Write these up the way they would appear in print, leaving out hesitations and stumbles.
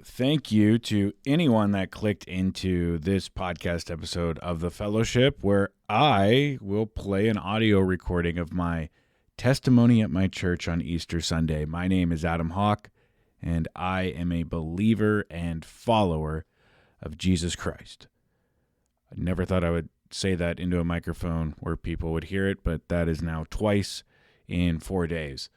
Thank you to anyone that clicked into this podcast episode of The Fellowship, where I will play an audio recording of my testimony at my church on Easter Sunday. My name is Adam Hawk, and I am a believer and follower of Jesus Christ. I never thought I would say that into a microphone where people would hear it, but that is now twice in 4 days.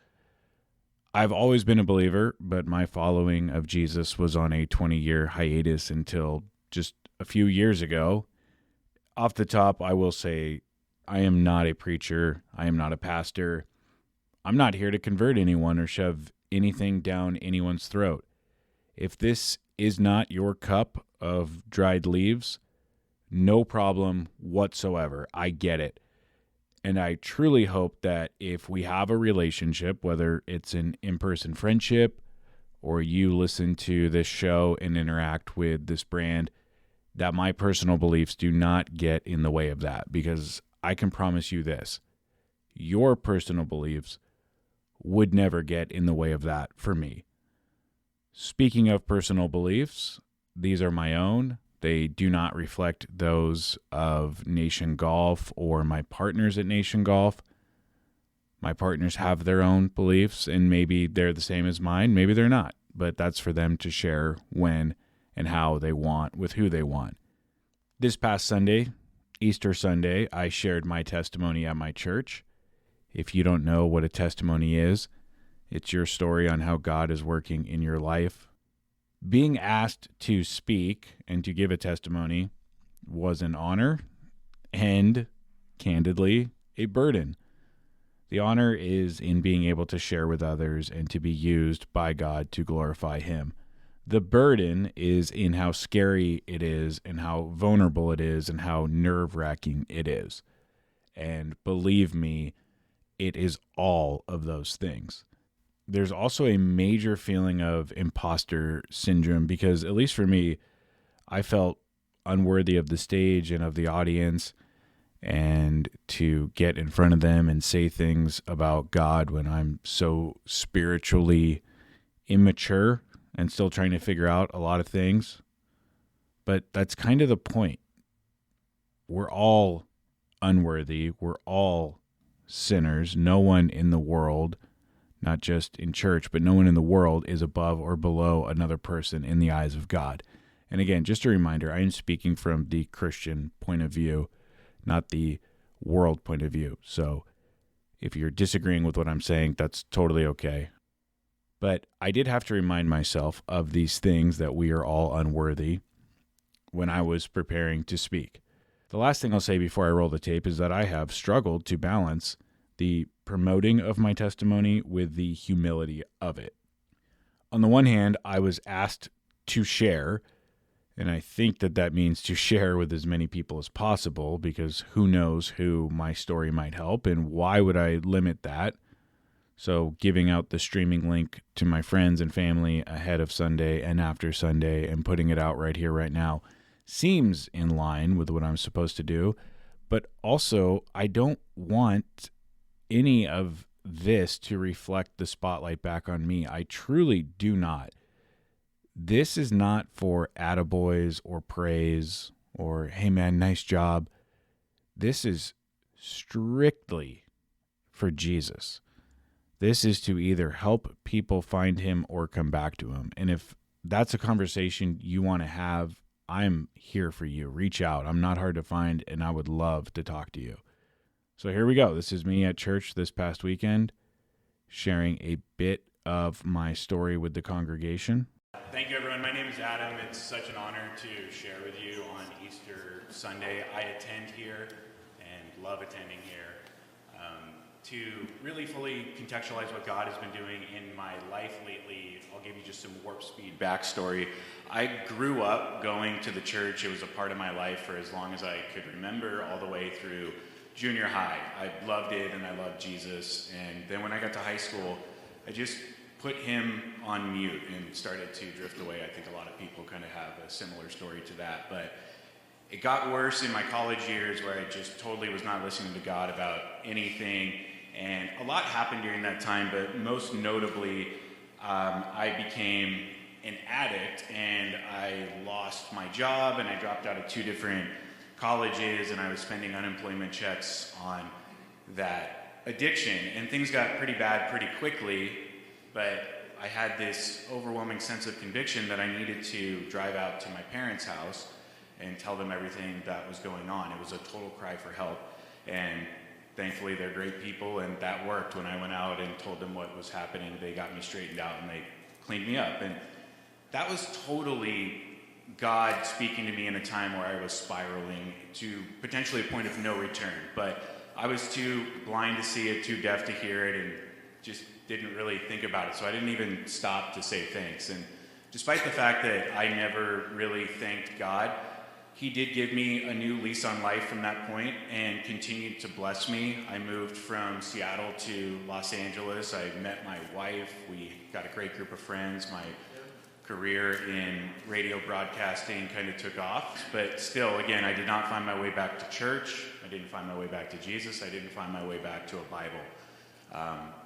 I've always been a believer, but my following of Jesus was on a 20-year hiatus until just a few years ago. Off the top, I will say I am not a preacher. I am not a pastor. I'm not here to convert anyone or shove anything down anyone's throat. If this is not your cup of dried leaves, no problem whatsoever. I get it. And I truly hope that if we have a relationship, whether it's an in-person friendship or you listen to this show and interact with this brand, that my personal beliefs do not get in the way of that. Because I can promise you this, your personal beliefs would never get in the way of that for me. Speaking of personal beliefs, these are my own. They do not reflect those of Nation Golf or my partners at Nation Golf. My partners have their own beliefs, and maybe they're the same as mine, maybe they're not. But that's for them to share when and how they want, with who they want. This past Sunday, Easter Sunday, I shared my testimony at my church. If you don't know what a testimony is, it's your story on how God is working in your life. Being asked to speak and to give a testimony was an honor and, candidly, a burden. The honor is in being able to share with others and to be used by God to glorify Him. The burden is in how scary it is and how vulnerable it is and how nerve-wracking it is. And believe me, it is all of those things. There's also a major feeling of imposter syndrome because, at least for me, I felt unworthy of the stage and of the audience, and to get in front of them and say things about God when I'm so spiritually immature and still trying to figure out a lot of things. But that's kind of the point. We're all unworthy. We're all sinners. No one in the world, not just in church, but no one in the world is above or below another person in the eyes of God. And again, just a reminder, I am speaking from the Christian point of view, not the world point of view. So if you're disagreeing with what I'm saying, that's totally okay. But I did have to remind myself of these things that we are all unworthy when I was preparing to speak. The last thing I'll say before I roll the tape is that I have struggled to balance the promoting of my testimony with the humility of it. On the one hand, I was asked to share, and I think that means to share with as many people as possible, because who knows who my story might help, and why would I limit that? So giving out the streaming link to my friends and family ahead of Sunday and after Sunday and putting it out right here, right now, seems in line with what I'm supposed to do. But also, I don't want any of this to reflect the spotlight back on me. I truly do not. This is not for attaboys or praise or, hey man, nice job. This is strictly for Jesus. This is to either help people find Him or come back to Him. And if that's a conversation you want to have, I'm here for you. Reach out. I'm not hard to find, and I would love to talk to you. So here we go. This is me at church this past weekend, sharing a bit of my story with the congregation. Thank you, everyone. My name is Adam. It's such an honor to share with you on Easter Sunday. I attend here and love attending here to really fully contextualize what God has been doing in my life lately. I'll give you just some warp speed backstory. I grew up going to the church. It was a part of my life for as long as I could remember, all the way through junior high. I loved it and I loved Jesus. And then when I got to high school, I just put Him on mute and started to drift away. I think a lot of people kind of have a similar story to that. But it got worse in my college years, where I just totally was not listening to God about anything. And a lot happened during that time, but most notably, I became an addict, and I lost my job, and I dropped out of 2 different colleges, and I was spending unemployment checks on that addiction. And things got pretty bad pretty quickly, but I had this overwhelming sense of conviction that I needed to drive out to my parents' house and tell them everything that was going on. It was a total cry for help. And thankfully, they're great people, and that worked. When I went out and told them what was happening, they got me straightened out, and they cleaned me up. And that was totally God speaking to me in a time where I was spiraling to potentially a point of no return. But I was too blind to see it, too deaf to hear it, and just didn't really think about it. So I didn't even stop to say thanks. And despite the fact that I never really thanked God, He did give me a new lease on life from that point and continued to bless me. I moved from Seattle to Los Angeles. I met my wife. We got a great group of friends. My career in radio broadcasting kind of took off. But still, again, I did not find my way back to church. I didn't find my way back to Jesus. I didn't find my way back to a Bible.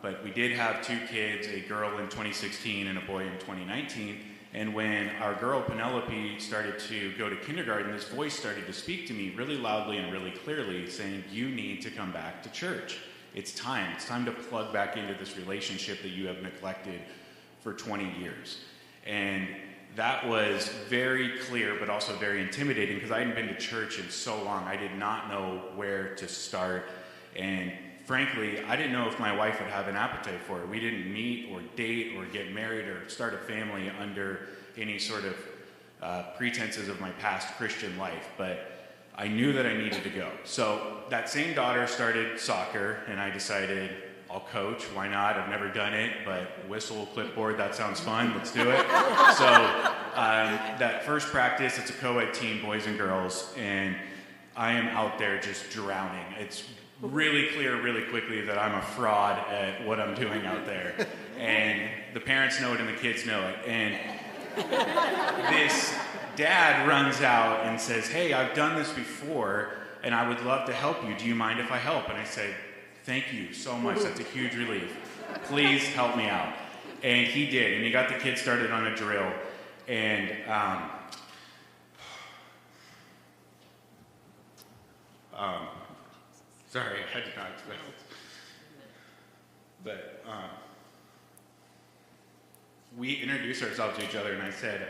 But we did have 2 kids, a girl in 2016 and a boy in 2019. And when our girl, Penelope, started to go to kindergarten, this voice started to speak to me really loudly and really clearly, saying, you need to come back to church. It's time. It's time to plug back into this relationship that you have neglected for 20 years. And that was very clear, but also very intimidating, because I hadn't been to church in so long. I did not know where to start. And frankly, I didn't know if my wife would have an appetite for it. We didn't meet or date or get married or start a family under any sort of pretenses of my past Christian life, but I knew that I needed to go. So that same daughter started soccer, and I decided, I'll coach. Why not? I've never done it, but whistle, clipboard, that sounds fun. Let's do it. So that first practice, it's a co-ed team, boys and girls, and I am out there just drowning. It's really clear really quickly that I'm a fraud at what I'm doing out there. And the parents know it and the kids know it. And this dad runs out and says, hey, I've done this before, and I would love to help you. Do you mind if I help? And I said, thank you so much. That's a huge relief. Please help me out. And he did. And he got the kids started on a drill. And sorry, I did not expect this. But we introduced ourselves to each other, and I said,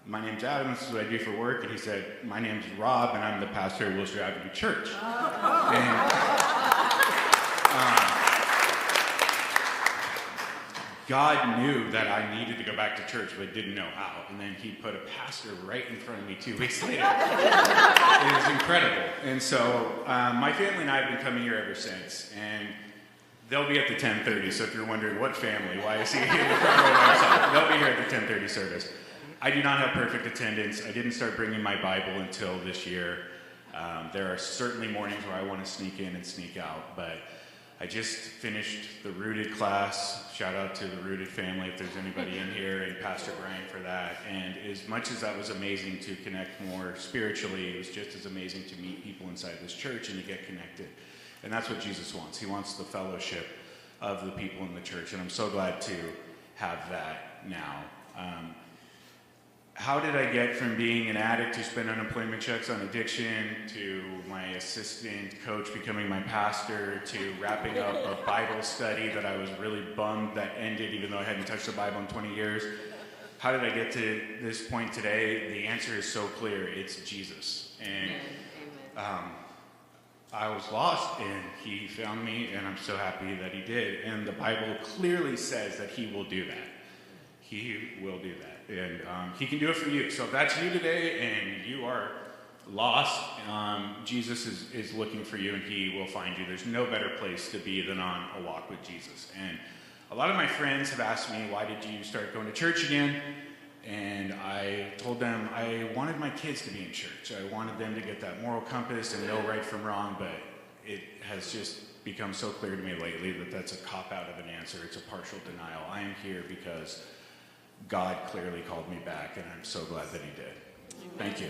my name's Adam, this is what I do for work. And he said, my name's Rob, and I'm the pastor at Wilshire Avenue Church. God knew that I needed to go back to church, but didn't know how. And then he put a pastor right in front of me 2 weeks later. It was incredible. And so my family and I have been coming here ever since. And they'll be at the 10:30. So if you're wondering what family, why is he here in the front row by himself, they'll be here at the 10:30 service. I do not have perfect attendance. I didn't start bringing my Bible until this year. There are certainly mornings where I want to sneak in and sneak out, but I just finished the Rooted class. Shout out to the Rooted family if there's anybody in here, and Pastor Brian for that. And as much as that was amazing to connect more spiritually, it was just as amazing to meet people inside this church and to get connected. And that's what Jesus wants. He wants the fellowship of the people in the church, and I'm so glad to have that now. How did I get from being an addict who spent unemployment checks on addiction to my assistant coach becoming my pastor to wrapping up a Bible study that I was really bummed that ended even though I hadn't touched the Bible in 20 years? How did I get to this point today? The answer is so clear. It's Jesus. And I was lost, and he found me, and I'm so happy that he did. And the Bible clearly says that he will do that. He will do that. And he can do it for you. So if that's you today and you are lost, Jesus is looking for you, and he will find you. There's no better place to be than on a walk with Jesus. And a lot of my friends have asked me, why did you start going to church again? And I told them I wanted my kids to be in church. I wanted them to get that moral compass and know right from wrong, but it has just become so clear to me lately that that's a cop-out of an answer. It's a partial denial. I am here because God clearly called me back, and I'm so glad that he did. Thank you.